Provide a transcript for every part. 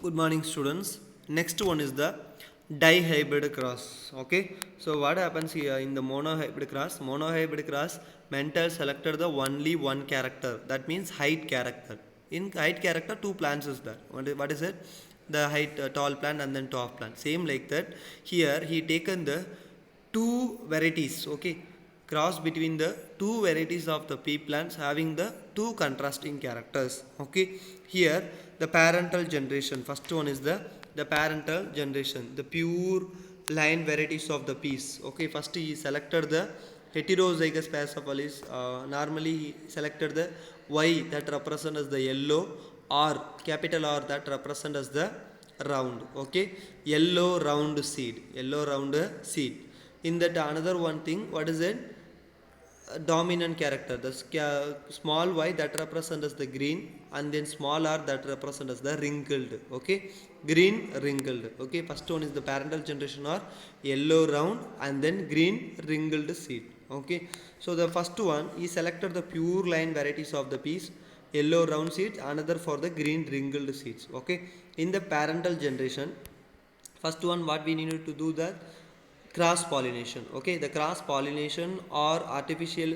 Good morning, students. Next one is the dihybrid cross. Okay, so what happens here in the monohybrid cross? Monohybrid cross, mental selected the only one character. That means height character. In height character, two plants is there. What is it? The height tall plant and then top plant. Same like that. Here he taken the two varieties. Okay, cross between the two varieties of the pea plants having the two contrasting characters. Okay, here the parental generation, first one is the parental generation, the pure line varieties of the peas. Okay, first he selected the heterozygous Pasophalis. Normally he selected the Y that represent as the yellow, R capital R that represent as the round. Okay, yellow round seed, yellow round seed. In that another one thing, what is it? Dominant character, the small y that represent as the green, and then small r that represent as the wrinkled. Okay, green wrinkled. Okay, first one is the parental generation or yellow round and then green wrinkled seed. Okay, so the first one he selected the pure line varieties of the peas, yellow round seeds, another for the green wrinkled seeds. Okay, in the parental generation, first one what we need to do, that cross pollination. Okay, the cross pollination or artificial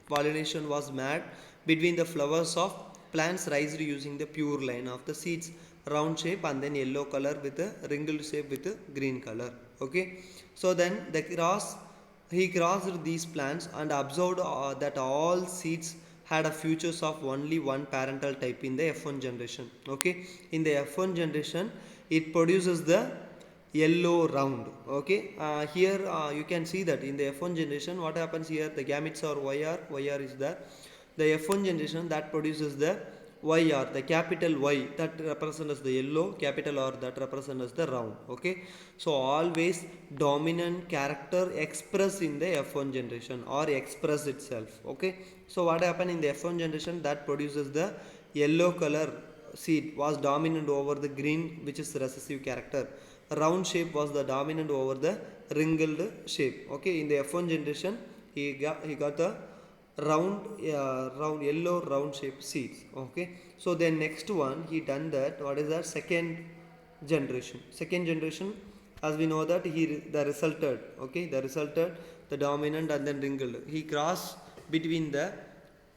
pollination was made between the flowers of plants raised using the pure line of the seeds, round shape and then yellow color with a wrinkled shape with a green color. Okay, so then the cross, he crossed these plants and observed that all seeds had a features of only one parental type in the F1 generation. Okay, in the F1 generation it produces the yellow round. Okay, here you can see that in the F1 generation what happens here, the gametes are YR is there. The F1 generation that produces the YR, the capital Y that represents as the yellow, capital R that represents as the round. Okay, so always dominant character express in the F1 generation or express itself. Okay, so what happened in the F1 generation, that produces the yellow color seed was dominant over the green, which is recessive character. Round shape was the dominant over the wrinkled shape. Okay, in the F1 generation he got the round yellow round shape seeds. Okay, so then next one he done that, what is that, second generation, as we know that he the resulted. Okay, the resulted the dominant and then wrinkled, he crossed between the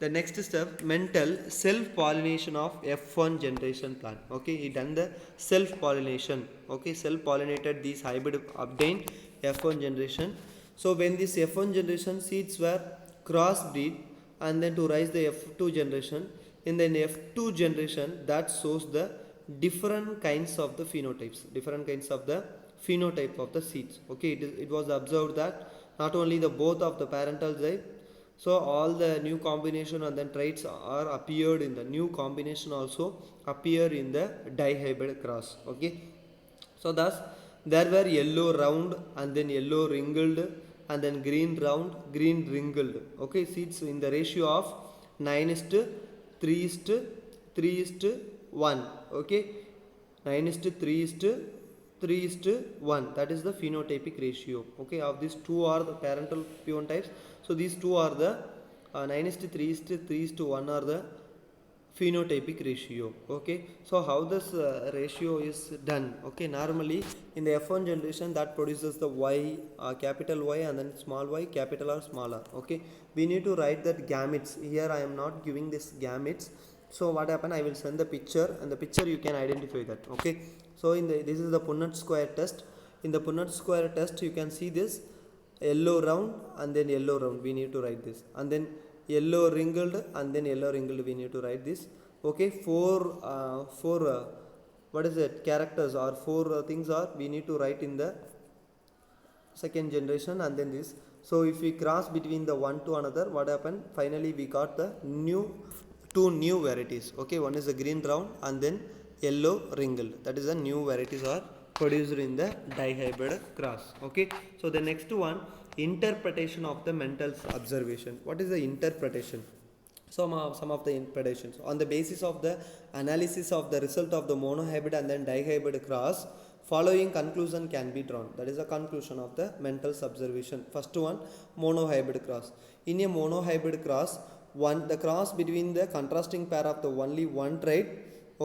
next step, mental self pollination of F1 generation plant. Okay, he done the self pollination. Okay, self pollinated these hybrid obtained F1 generation. So when this F1 generation seeds were crossbreed and then to rise the F2 generation, in the F2 generation that shows the different kinds of the phenotypes, different kinds of the phenotype of the seeds. Okay, it was observed that not only the both of the parental side, so all the new combination and then traits are appeared in the new combination also appear in the dihybrid cross. Okay, so thus there were yellow round and then yellow wrinkled and then green round, green wrinkled. Okay, seeds in the ratio of 9 is to 3 is to 3 is to 1. Okay, 9 is to 3 is to 3 is to 1, that is the phenotypic ratio. Okay, of these two are the parental phenotypes. So these two are the 9 is to 3 is to 3 is to 1 are the phenotypic ratio. Okay, so how this ratio is done? Okay, normally in the F1 generation that produces the Y, capital Y and then small y, capital R, small r. Okay, we need to write that gametes. Here I am not giving this gametes, so what happen, I will send the picture and the picture you can identify that. Okay, so in the this is the Punnett square test. In the Punnett square test you can see this yellow round and then yellow round, we need to write this, and then yellow wrinkled and then yellow wrinkled, we need to write this. Okay, four what is it, characters or four things are we need to write in the second generation and then this. So if we cross between the one to another, what happened, finally we got the two new varieties. Okay, one is the green round and then yellow wrinkled, that is the new varieties are produced in the dihybrid cross. Okay, so the next one, interpretation of the mental observation. What is the interpretation? Some of the interpretations on the basis of the analysis of the result of the monohybrid and then dihybrid cross, following conclusion can be drawn. That is the conclusion of the mental observation. First one, monohybrid cross. In a monohybrid cross, one the cross between the contrasting pair of the only one trait.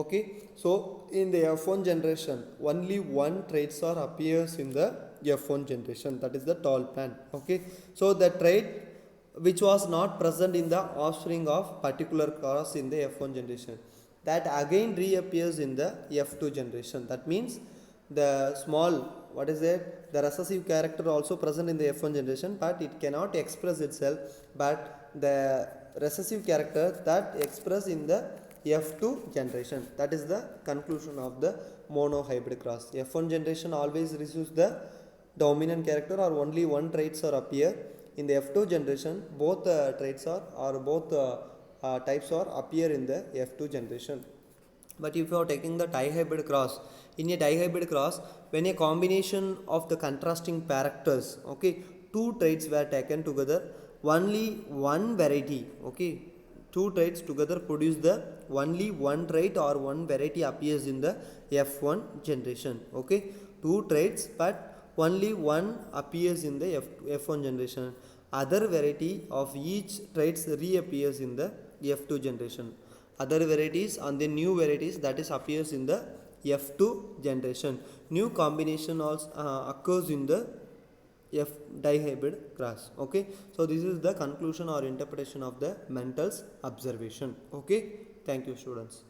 Okay, so in the F1 generation only one traits are appears in the F1 generation, that is the tall plant. Okay, so the trait which was not present in the offspring of particular cross in the F1 generation, that again reappears in the F2 generation. That means the small, what is it, the recessive character also present in the F1 generation, but it cannot express itself, but the recessive character that express in the F2 generation. That is the conclusion of the monohybrid cross. F1 generation always receives the dominant character or only one traits are appear. In the F2 generation both traits are or both types are appear in the F2 generation. But if you are taking the dihybrid cross, in a dihybrid cross, when a combination of the contrasting characters, okay, two traits were taken together, only one variety, okay, two traits together produce the only one trait or one variety appears in the F1 generation. Okay, two traits but only one appears in the F1 generation. Other variety of each traits reappears in the F2 generation. Other varieties and the new varieties that is appears in the F2 generation. New combination also occurs in the F dihybrid cross. Okay, so this is the conclusion or interpretation of the Mendel's observation. Okay, thank you students.